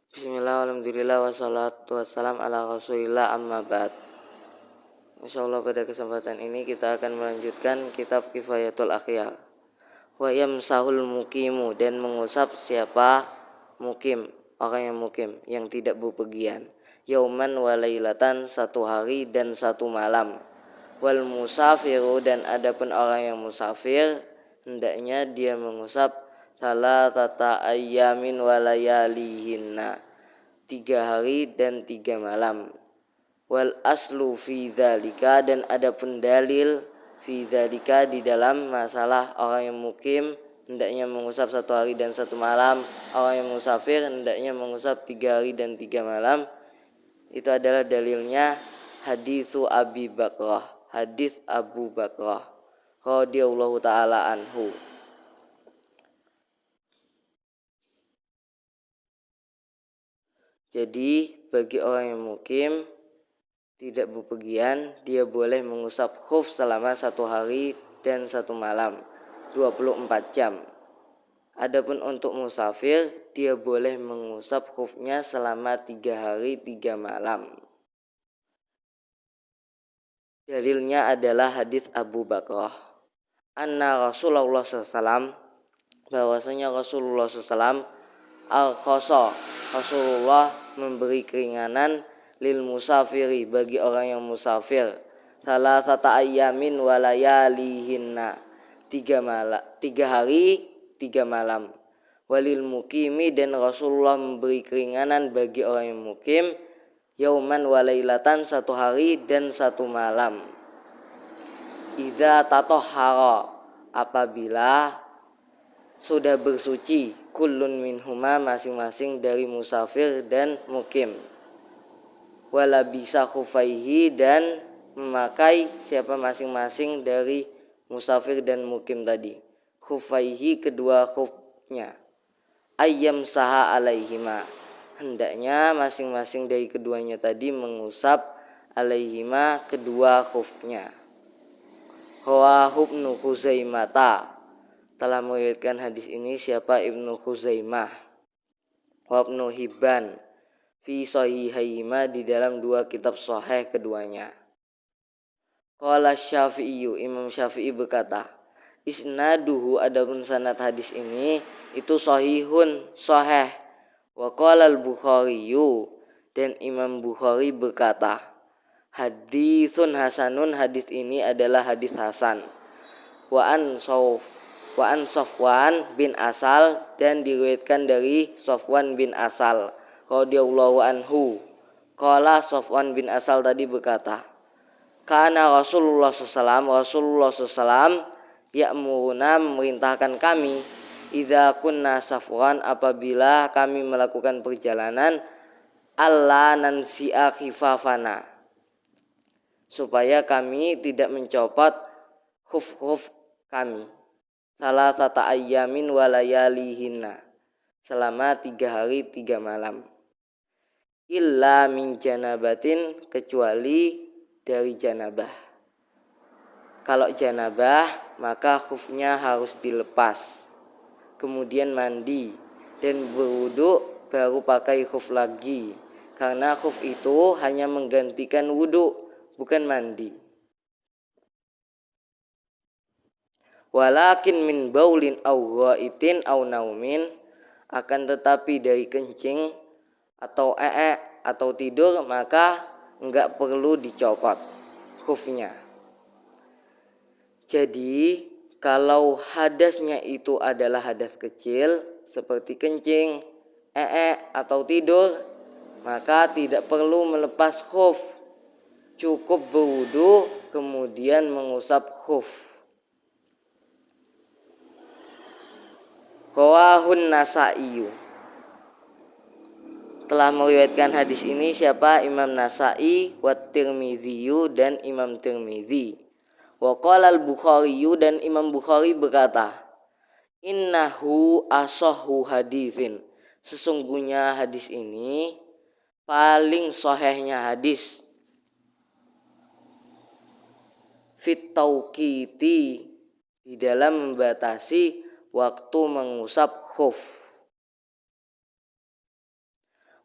Bismillah, alhamdulillah, wassalatu wassalam ala rasulillah, amma ba'd. Insyaallah pada kesempatan ini kita akan melanjutkan kitab Kifayatul Akhyar. Wa yamsahul mukimu, dan mengusap siapa mukim, orang yang mukim, yang tidak bepergian. Yauman wa lailatan, satu hari dan satu malam. Wal musafiru, dan adapun orang yang musafir, hendaknya dia mengusap salatata ayyamin wa layalihinna, 3 hari dan 3 malam. Wal aslu fi dzalika, dan adapun dalil fi dzalika di dalam masalah orang yang mukim hendaknya mengusap 1 hari dan 1 malam, orang yang musafir hendaknya mengusap 3 hari dan 3 malam. Itu adalah dalilnya haditsu Abi Bakrah, hadis Abu Bakrah radhiyallahu taala anhu. Jadi bagi orang yang mukim tidak bepergian, dia boleh mengusap khuf selama 1 hari dan 1 malam, 24 jam. Adapun untuk musafir, dia boleh mengusap khufnya selama 3 hari 3 malam. Dalilnya adalah hadis Abu Bakrah. Anna Rasulullah SAW, bahwasanya Rasulullah SAW al-khoso, Rasulullah memberi keringanan lil musafiri, bagi orang yang musafir, salasata ayyamin wa layalihinna, 3 hari 3 malam. Walil mukimi, dan Rasulullah memberi keringanan bagi orang yang mukim, yauman wa lailatan, 1 hari dan 1 malam. Idza tatahhara, apabila sudah bersuci, kullun minhuma, masing-masing dari musafir dan mukim. Wala bisa khufaihi, dan memakai siapa masing-masing dari musafir dan mukim tadi, khufaihi, kedua khufnya. Ayyam saha alaihima, hendaknya masing-masing dari keduanya tadi mengusap alaihima, kedua khufnya. Rawahu Ibnu Khuzaimah, telah meriwayatkan hadis ini siapa? Ibnu Khuzaimah. Wa Ibnu Hibban fi sahihaihima, di dalam 2 kitab sahih keduanya. Qala Syafi'i, Imam Syafi'i berkata, isnaduhu, adapun sanad hadis ini itu sahihun, sahih. Wa qala al-Bukhari, dan Imam Bukhari berkata, haditsun hasanun, hadis ini adalah hadis hasan. Wa an Sofwan bin Asal, dan diriwayatkan dari Sofwan bin Asal radhiyallahu anhu. Qala, Sofwan bin Asal tadi berkata, kana Rasulullah SAW ya'muruna, memerintahkan kami, idza kunna safwan, apabila kami melakukan perjalanan, alla nansi'a khifafana, supaya kami tidak mencopot khuf-khuf kami, salasata ayyamin wa layalihinna, selama 3 hari 3 malam. Illa min janabatin, kecuali dari janabah. Kalau janabah, maka khufnya harus dilepas, kemudian mandi dan berwudu, baru pakai khuf lagi, karena khuf itu hanya menggantikan wudu, bukan mandi. Walakin min baulin aw ghaitin aw naumin, akan tetapi dari kencing atau atau tidur, maka enggak perlu dicopot khufnya. Jadi kalau hadasnya itu adalah hadas kecil seperti kencing, atau tidur, maka tidak perlu melepas khuf, cukup berwudu kemudian mengusap khuf. Rawahun Nasa'i, telah meriwayatkan hadis ini siapa? Imam Nasa'i, wa Tirmidzi, dan Imam Tirmidzi. Wa qala al-Bukhari, dan Imam Bukhari berkata, innahu asahhu hadisin, sesungguhnya hadis ini paling sahihnya hadis, fit tauqiti, di dalam membatasi waktu mengusap khuf.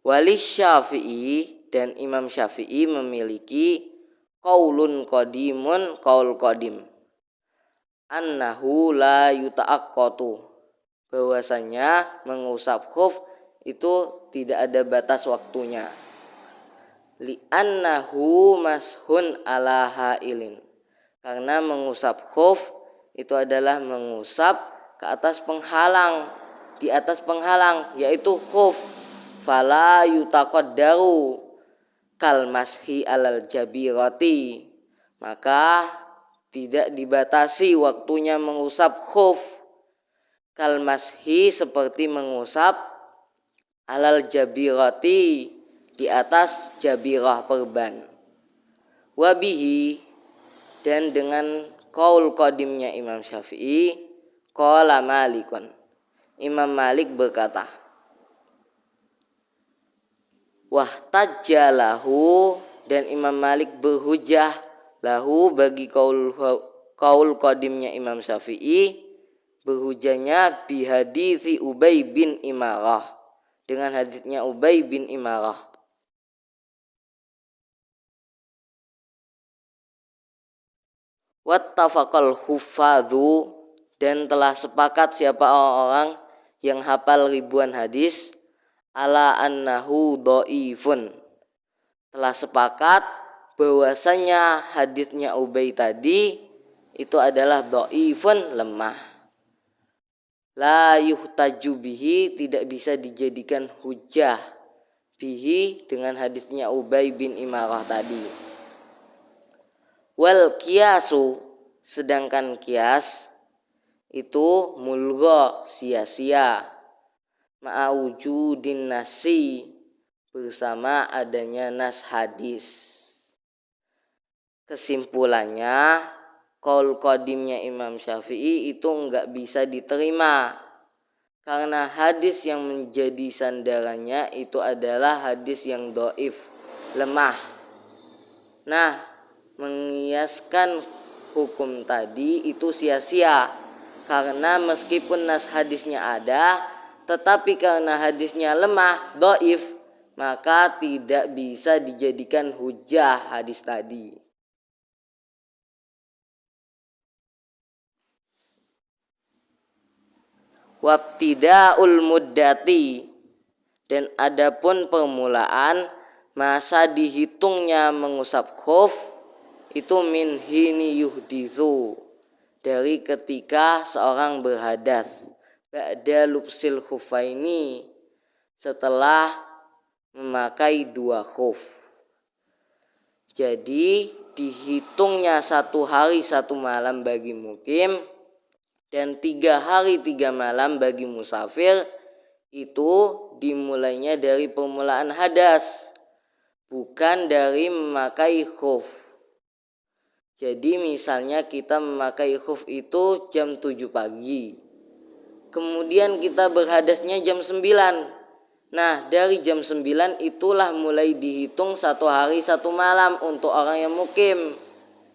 Wali Syafi'i, dan Imam Syafi'i memiliki qaulun qadimun, qaul qadim, annahu la yuta'aqqatu, bahwasanya mengusap khuf itu tidak ada batas waktunya. Li'annahu mashun ala ha'ilin, karena mengusap khuf itu adalah mengusap ke atas penghalang, di atas penghalang, yaitu khuf. Fala yutaqaddaru kal mashi alal jabirati, maka tidak dibatasi waktunya mengusap khuf, kal mashi seperti mengusap alal jabirati, di atas jabirah perban. Wabihi, dan dengan qaul qadimnya Imam Syafi'i, qala Malikun, Imam Malik berkata, wahtajjalahu, dan Imam Malik berhujjah lahu bagi qaul qadimnya Imam Syafi'i, berhujjahnya bihadithi Ubay bin Imarah, dengan haditsnya Ubay bin Imarah. Wattafaqal huffadhu, dan telah sepakat siapa orang yang hafal ribuan hadis, ala annahu dhaifun, telah sepakat bahwasanya haditsnya Ubay tadi itu adalah dhaifun, lemah. La yuhtaju bihi, tidak bisa dijadikan hujjah, bihi, dengan haditsnya Ubay bin Imarah tadi. Wal kiasu, sedangkan kias itu mulgha, sia-sia, ma'awujudin nasi, bersama adanya nas hadis. Kesimpulannya, qaul qadimnya Imam Syafi'i itu enggak bisa diterima, karena hadis yang menjadi sandarannya itu adalah hadis yang dhaif, lemah. Nah, mengiaskan hukum tadi itu sia-sia, karena meskipun nas hadisnya ada, tetapi karena hadisnya lemah, dhaif, maka tidak bisa dijadikan hujjah hadis tadi. Wabtida'ul muddati, dan adapun permulaan masa dihitungnya mengusap khuf itu min hini yuhdithu, dari ketika seorang berhadas, ba'da lubsil khufaini, setelah memakai dua khuf. Jadi dihitungnya 1 hari 1 malam bagi mukim dan 3 hari 3 malam bagi musafir, itu dimulainya dari permulaan hadas, bukan dari memakai khuf. Jadi misalnya kita memakai khuf itu jam 7 pagi. Kemudian kita berhadasnya jam 9. Nah, dari jam 9 itulah mulai dihitung 1 hari 1 malam untuk orang yang mukim,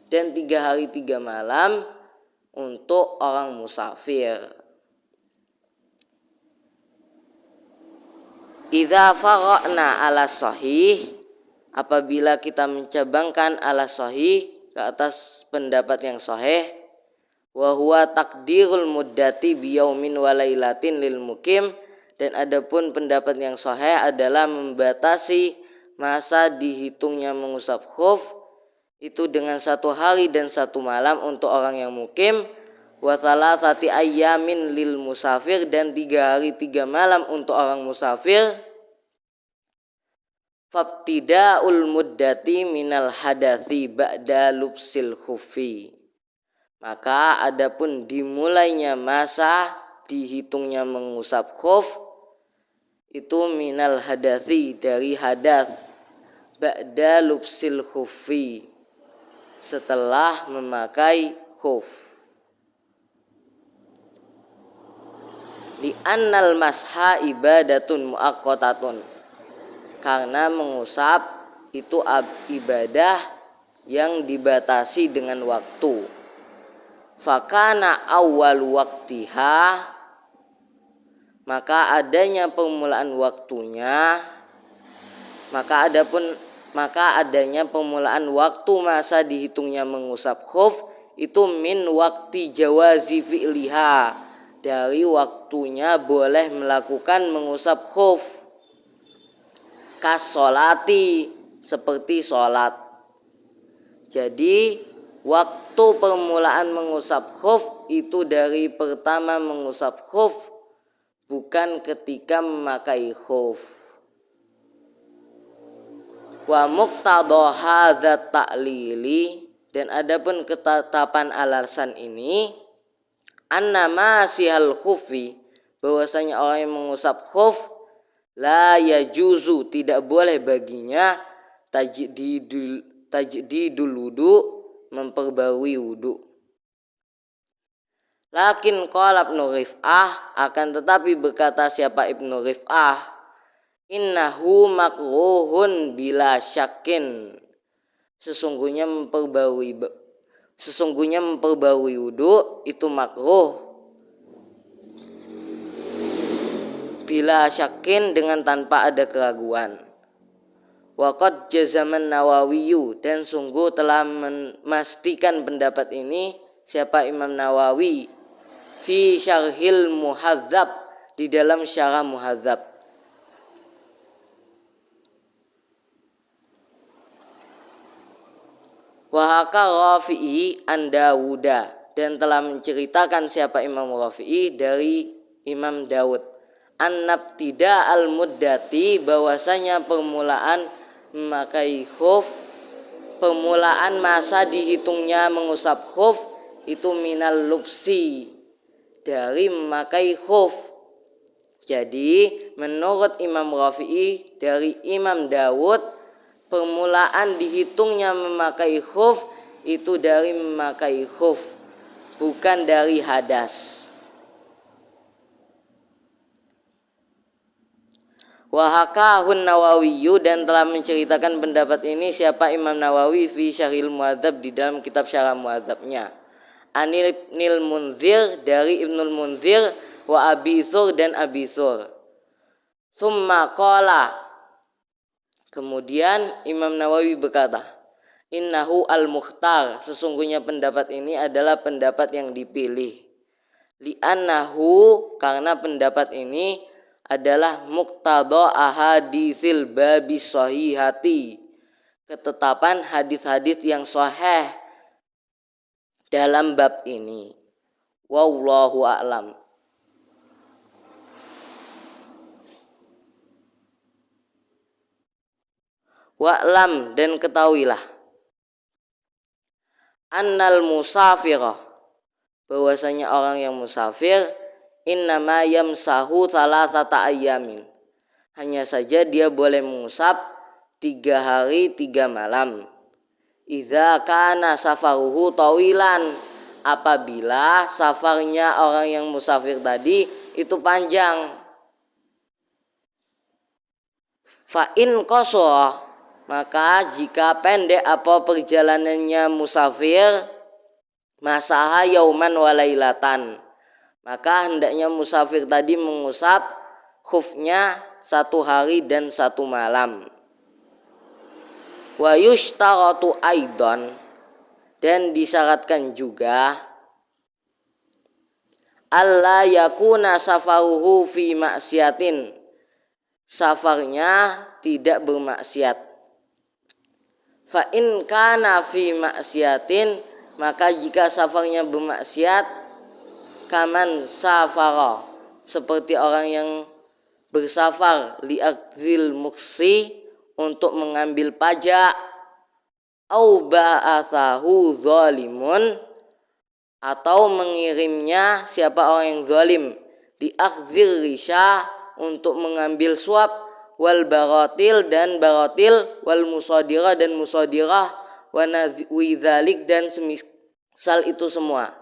dan 3 hari 3 malam untuk orang musafir. Idza faraqna ala sahih, apabila kita mencabangkan ala sahih ke atas pendapat yang sahih, wa huwa takdirul muddati biyaumin wa lailatin lil mukim, dan adapun pendapat yang sahih adalah membatasi masa dihitungnya mengusap khuf itu dengan 1 hari dan 1 malam untuk orang yang mukim, wa thalathati ayyamin lil musafir, dan 3 hari 3 malam untuk orang musafir. Fabtida'ul muddati minal hadathi ba'da lubsil khufi, maka adapun dimulainya masa dihitungnya mengusap khuf itu minal hadathi, dari hadath, ba'da lubsil khufi, setelah memakai khuf. Li'annal masha ibadatun muaqqatatun, karena mengusap itu ibadah yang dibatasi dengan waktu. Fakana awal waktiha, maka adanya permulaan waktunya Maka adanya permulaan waktu masa dihitungnya mengusap khuf itu min waktu jawazi fi'liha, dari waktunya boleh melakukan mengusap khuf, kas sholati, seperti sholat. Jadi waktu permulaan mengusap khuf itu dari pertama mengusap khuf, bukan ketika memakai khuf. Wa muqtadha hadzat ta'lili, dan adapun ketetapan alasan ini, annama sihal khufi, bahwasanya orang yang mengusap khuf la yajuzu, tidak boleh baginya tajdidul wudu, memperbarui wudu. Lakin qala Ibnu Rif'ah, akan tetapi berkata siapa Ibnu Rif'ah, innahu makruhun bila syakin, sesungguhnya memperbarui wudu itu makruh bila syakin, dengan tanpa ada keraguan. Waqad jazaman Nawawiyu, dan sungguh telah memastikan pendapat ini siapa Imam Nawawi fi syarhil muhadzab, di dalam syarah muhadzab. Wahaka Rafi'i an Dawuda, dan telah menceritakan siapa Imam Rafi'i dari Imam Daud, an-nabtida al-muddati, bahwasanya permulaan memakai khuf, permulaan masa dihitungnya mengusap khuf itu minal lubsi, dari memakai khuf. Jadi menurut Imam Rafi'i dari Imam Daud, permulaan dihitungnya memakai khuf itu dari memakai khuf, bukan dari hadas. Wahakahun Nawawiyu, dan telah menceritakan pendapat ini siapa Imam Nawawi fi Syarhil Muhadzab, di dalam kitab Syarah Muhadzabnya. Anil Ibnul Munzir, dari Ibnul Munzir, wa Abi Thur, dan Abi Thur. Summa qala, kemudian Imam Nawawi berkata, innahu al-mukhtar, sesungguhnya pendapat ini adalah pendapat yang dipilih. Li'annahu, karena pendapat ini adalah muqtadha ahadisil babis sahihati, ketetapan hadis-hadis yang sahih dalam bab ini. Wallahu a'lam. Wa'lam, dan ketahuilah, annal musafirah, bahwasanya orang yang musafir, innama yamsahu salasata ayyamin, hanya saja dia boleh mengusap 3 hari 3 malam. Idza kana safaruhu tawilan, apabila safarnya orang yang musafir tadi itu panjang. Fa in qasara, maka jika pendek apa perjalanannya musafir, masaha yauman walailatan, maka hendaknya musafir tadi mengusap khufnya 1 hari dan 1 malam. Wa yushtaratu aidan, dan disyaratkan juga, alla yakuna safaruhu fi maksiatin, safarnya tidak bermaksiat. Fa in kana fi maksiatin, maka jika safarnya bermaksiat, kaman safara, seperti orang yang bersafar, li'akzil muksi, untuk mengambil pajak, au ba'athahu zalimun, atau mengirimnya siapa orang yang zalim, li'akzil risha, untuk mengambil suap, wal baratil, dan baratil, wal musadirah, dan musadirah, wa nadwi dzalik, dan semisal itu semua.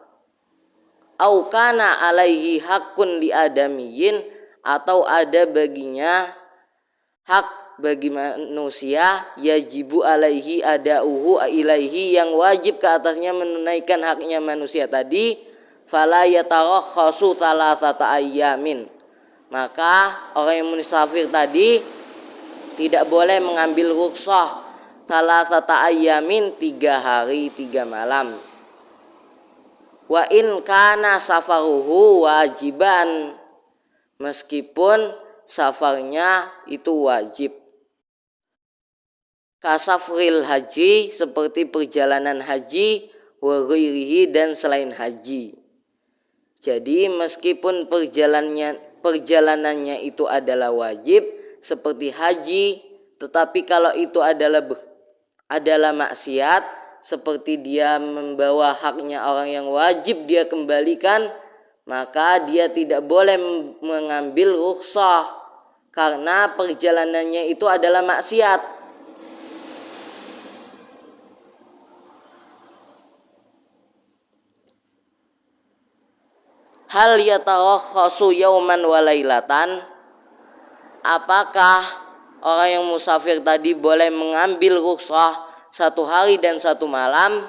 Au kana alaihi hakun li adamiyin, atau ada baginya hak bagi manusia, yajibu alaihi adauhu ilaihi, yang wajib ke atasnya menunaikan haknya manusia tadi, fala yatarakhasu salasata ayyamin, maka orang yang musafir tadi tidak boleh mengambil rukhsah salasata ayyamin 3 hari 3 malam. Wa in kana safaruhu wajiban, meskipun safarnya itu wajib. Kasafril haji, seperti perjalanan haji, wa ghairihi, dan selain haji. Jadi meskipun perjalanannya itu adalah wajib seperti haji, tetapi kalau itu adalah maksiat, seperti dia membawa haknya orang yang wajib dia kembalikan, maka dia tidak boleh mengambil rukhsah karena perjalanannya itu adalah maksiat. Hal yatarakhasu yauman wa lailatan, apakah orang yang musafir tadi boleh mengambil rukhsah 1 hari dan 1 malam?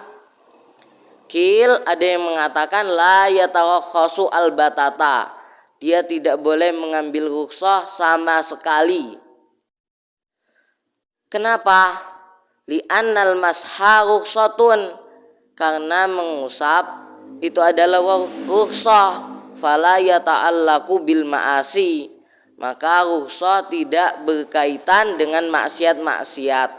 Kil, ada yang mengatakan la yatarakhasu albatata, dia tidak boleh mengambil rukhsah sama sekali. Kenapa? Li'annal masha rukhsatun, karena mengusap itu adalah rukhsah. Fala yata'allaku bil ma'asi, maka rukhsah tidak berkaitan dengan maksiat-maksiat.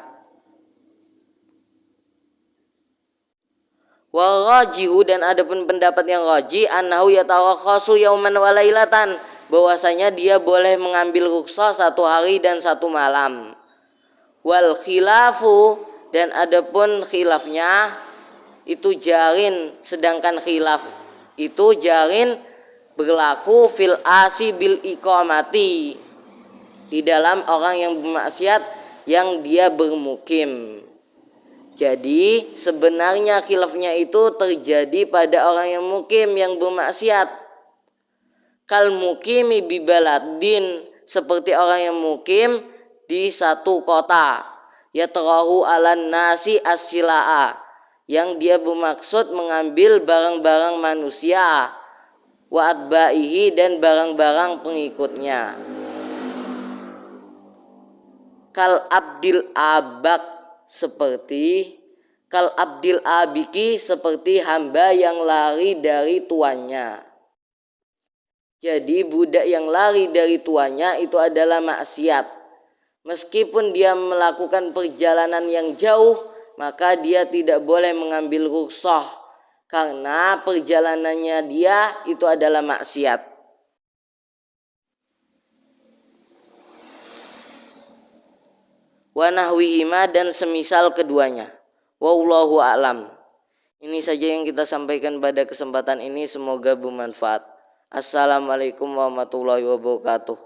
Wa rajihu, dan adapun pendapat yang rajih, annahu yatarakhasu yauman wa lailatan, bahwasanya dia boleh mengambil rukhsah 1 hari dan 1 malam. Wal khilafu, dan adapun khilafnya itu jarin, sedangkan khilaf itu jarin berlaku fil asi bil iqamati, di dalam orang yang bermaksiat yang dia bermukim. Jadi sebenarnya khilafnya itu terjadi pada orang yang mukim, yang bermaksiat. Kal mukimi bi baladin, seperti orang yang mukim di satu kota, yatrahu alan nasi as-silaa, yang dia bermaksud mengambil barang-barang manusia, wa atba'ihi, dan barang-barang pengikutnya. Kal abdil abak, seperti kal abdil abiki, seperti hamba yang lari dari tuannya. Jadi budak yang lari dari tuannya itu adalah maksiat. Meskipun dia melakukan perjalanan yang jauh, maka dia tidak boleh mengambil rukhsah karena perjalanannya dia itu adalah maksiat. Wa nahwihima, dan semisal keduanya. Wallahu a'lam. Ini saja yang kita sampaikan pada kesempatan ini, semoga bermanfaat. Assalamualaikum warahmatullahi wabarakatuh.